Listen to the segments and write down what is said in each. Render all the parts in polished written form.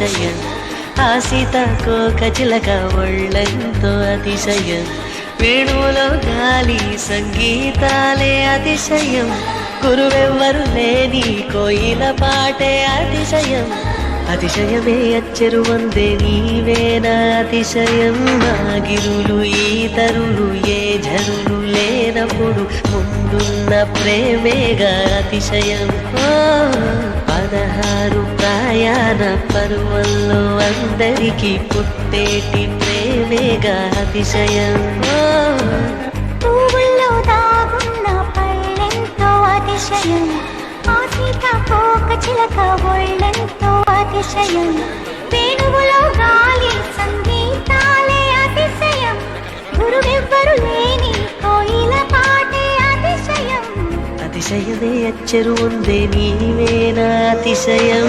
అతిశయం, ఆ సీతాకోక చిలక ఒళ్ళెంతో అతిశయం, వేణువులో గాలి సంగీతాలే అతిశయం, గురువెవ్వరు లేని కోయిల పాటే అతిశయం, అతిశయమే అచ్చెరు వందే నీవేనా అతిశయం, ఆగిరులు ఈతరులు ఏ జరులు లేనప్పుడు ముందున్న ప్రేమేగా అతిశయం. 16 ప్రయాణ పర్వంలో అందరికీ పుట్టేటి ప్రేమేగా అతిశయం. పువ్వుల్లో దాగున్న పళ్ళెంతో అతిశయం, ఆ సీతాకోక చిలక ఒళ్ళెంతో అతిశయం, వేణువులో గాలి సంగీతాలే అతిశయం, గురువెవ్వరు లేని కోయిల పాటే అతిశయం, అతిశయమే అచ్చెరు ఉందే నీవేనా అతిశయం.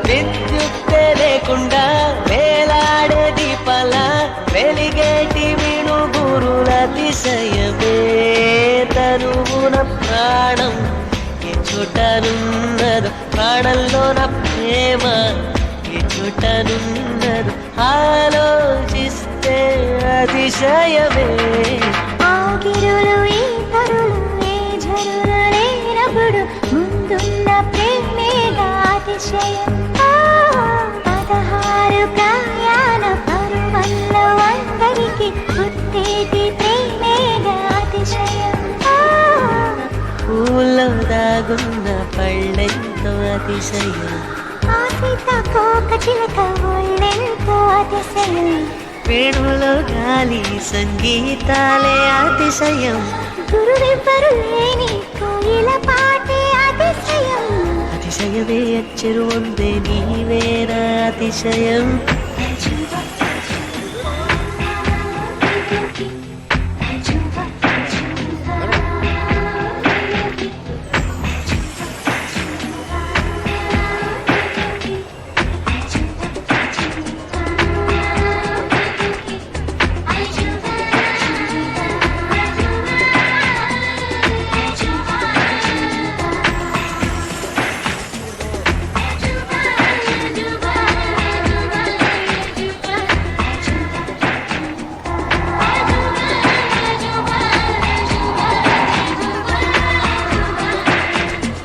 విద్యుత్తే లేకుండా వేలాడే దీపాల వెలిగేటి వినుగురుల అతిశయమే, తనువున ప్రాణం ఏ చోటనున్నదో, ప్రాణంలోన ప్రేమ ఏ చోటనున్నదో ఆలోచిస్తే అతిశయమే, ఆగిరులు ఈతరులు ఏ జరులు లేనప్పుడు ముందున్న ప్రేమేగా అతిశయం. 16 ప్రయాణ పర్వంలో అందరికీ పుట్టేటి ప్రేమేగా అతిశయం. పూల్లో దాగున్న పళ్ళెంతో అతిశయం, ఆ సీతాకోక చిలక ఒళ్ళెంతో అతిశయం, వేణువులో గాలి సంగీతాలే అతిశయం, గురువెవ్వరు లేని కోయిల పాటే అతిశయం, అతిశయమే అచ్చెరు ఉందే నీవేనా అతిశయం.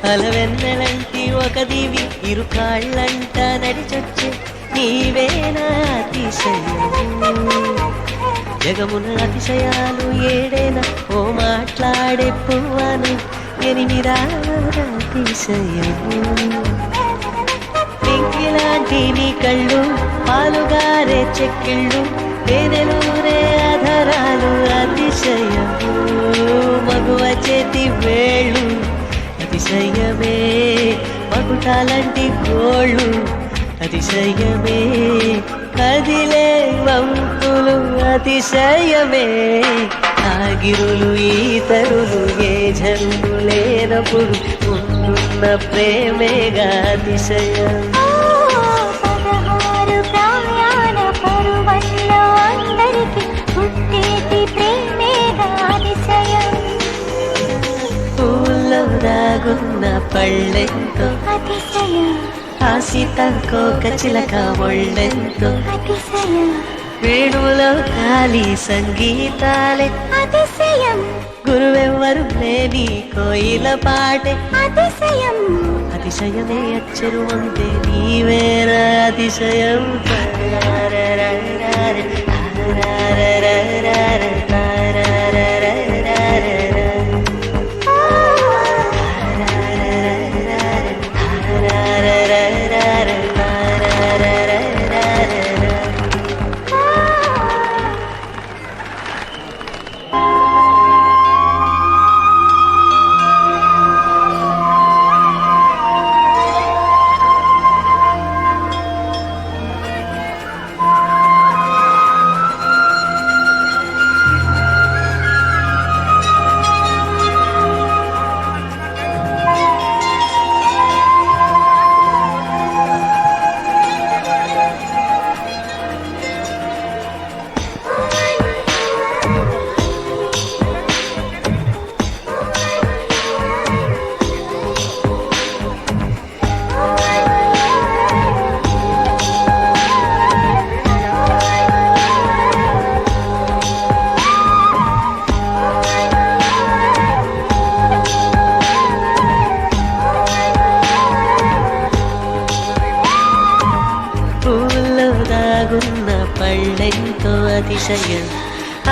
అలవెన్నెలంటి ఒక దివి ఇరుకాళ్ళంట నడిచొచ్చే నీవేనా అతిశయం, జగమున అతిశయాలు ఏడేనా ఓ మాట్లాడే పువ్వాను ఎనిమిదా అతిశయం, పింకిలాంటి నీ కళ్ళు పాలుగారే చెక్కిళ్ళు తేనెలూరే ఆధారాలు అతిశయము, మగువ చేతి వేళ్ళు అతిశయమే, మగుటాలంటి గోళ్ళు అతిశయమే, కదిలే వంపులు అతిశయమే, ఆగిరులు ఈతరులు ఏ జరులు లేనప్పుడు ముందున్న ప్రేమేగా అతిశయం. 16 ప్రయాణ పర్వంలో అందరికీ పుట్టేటి ప్రేమేగా అతిశయం, పూల్లో దాగున్న పళ్ళెంతో అతిశయం, ఆ సీతాకోక చిలక ఒళ్ళెంతో అతిశయం, వేణువులో గాలి సంగీతాలే అతిశయం గురువెవ్వరు లేని కోయిల పాటే అతిశయం అతిశయమే అచ్చరు అంతే నీవేర అతిశయం పూల్లో దాగున్న పళ్ళెంతో అతిశయం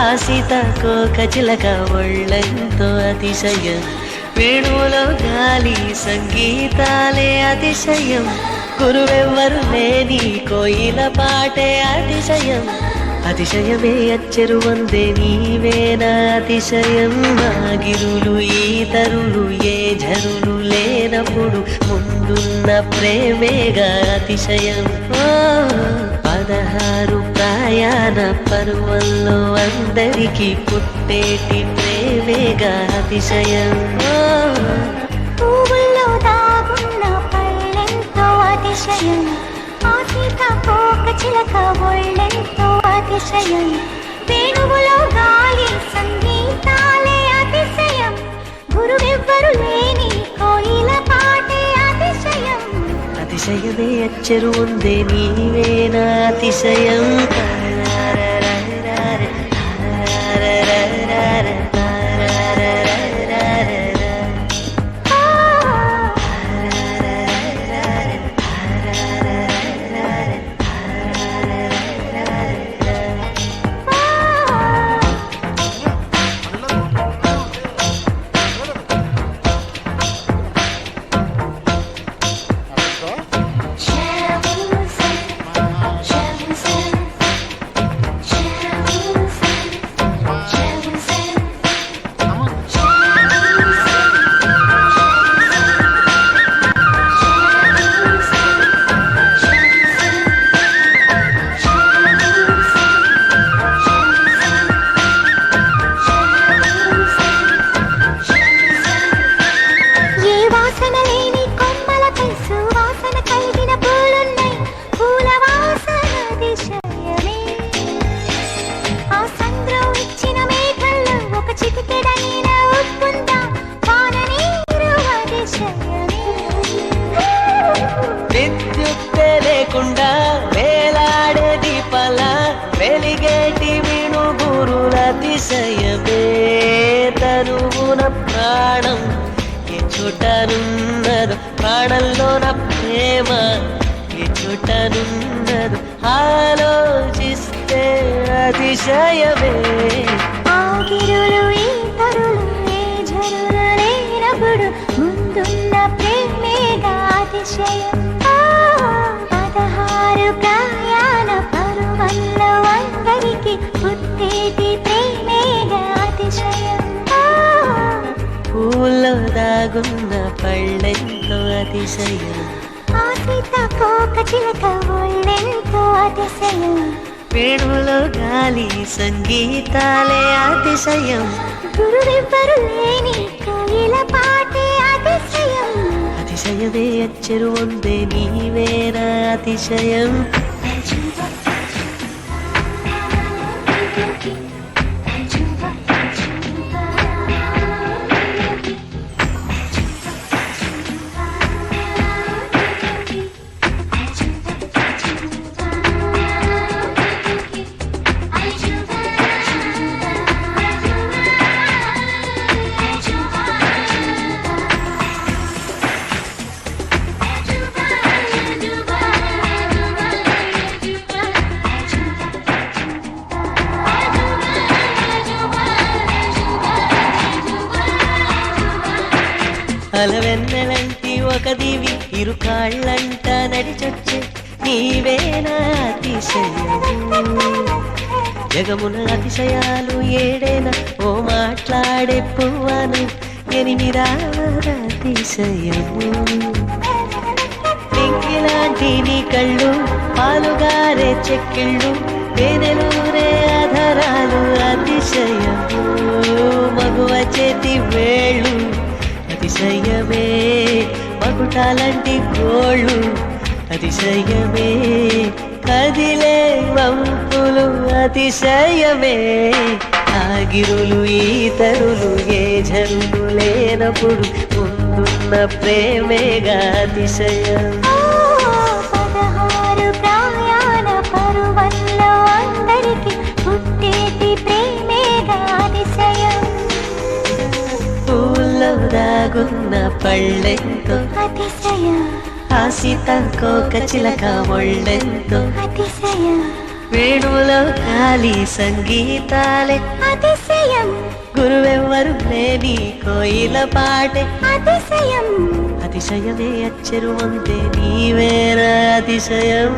ఆ సీతాకోక చిలక ఒళ్ళెంతో అతిశయం వేణువులో గాలి సంగీతాలే అతిశయం గురువెవ్వరు లేని కోయిల పాటే అతిశయం అతిశయమే అచ్చరు వందే నీవేనా అతిశయం మాగిరులు ఈతరులు ఏ ఝరులు లేనప్పుడు ముందున్న ప్రేమేగా అతిశయం 16 ప్రయాణ పర్వంలో అందరికీ పుట్టేటి ప్రేమేగా అతిశయం పువ్వుల్లో దాగున్న పళ్ళెంతో అతిశయం ఆ సీతాకోక చిలక ఒళ్ళెంతో అతిశయం వేణువులో గాలి సంగీతాలే అతిశయం గురువెవ్వరు లేని కోయిల పాటే అతిశయం అతిశయమే అచ్చరు ఉందే నీవేనా అతిశయం విద్యుత్తే లేకుండా వేలాడే దీపాల వెలిగేటి వినుగురుల అతిశయమే తనువున ప్రాణం ఏ చోటనున్నదో ప్రాణంలోన ప్రేమ ఏ చోటనున్నదో ఆలోచిస్తే అతిశయమే ఆగిరులు ఈతరులు ఏ ఝరులు లేనప్పుడు ముందున్న ప్రేమేగా అతిశయం 16 ప్రయాణ పర్వంలో అందరికీ పుట్టేటి ప్రేమేగా అతిశయం పూల్లో దాగున్న పళ్ళెంతో అతిశయం ఆ సీతాకోక చిలక ఒళ్ళెంతో అతిశయం వేణువులో గాలి సంగీతాలే అతిశయం గురువెవ్వరు లేని కోయిల పాటే అతిశయం అతిశయమే అచ్చరు ఉందే నీవేనా అతిశయం పాలవెన్నెలంటి ఒక దివి ఇరు కాళ్ళంట నడిచొచ్చే నీవేనా అతిశయము జగమున అతిశయాలు ఏడేనా ఓ మాట్లాడే పువ్వను ఎనిమిదావద అతిశయము ఇంకిలాంటి నీ కళ్ళు పాలుగారే చెక్కిళ్ళు తేనెలూరే ఆధారాలు అతిశయము మగువ చేతి వేళ్ళు అతిశయమే మగుటాలంటి గోళ్ళు అతిశయమే కదిలే వంపులు అతిశయమే ఆగిరులు ఈతరులు ఏ జరులు లేనప్పుడు ముందున్న ప్రేమేగా అతిశయం 16 ప్రయాణ పరువల్లో అందరికి పుట్టేటి ప్రేమేగా అతిశయం పూల్లో దాగున్న పళ్ళెంతో అతిశయం సీతాకోక చిలక ఒళ్ళెంతో అతిశయం వేణువులో గాలి సంగీతాలే అతిశయం గురువెవ్వరు లేని కోయిల పాటే అతిశయం అతిశయమే అచ్చరు వంతే నీవేరా అతిశయం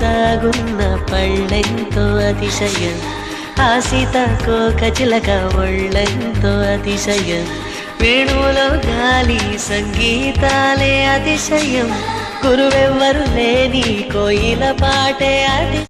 దాగున్న పళ్ళెంతో అతిశయం సీతాకోక చిలక ఒళ్ళెంతో అతిశయం వేణువులో గాలి సంగీతాలే అతిశయం గురువెవ్వరు లేని కోయిల పాటే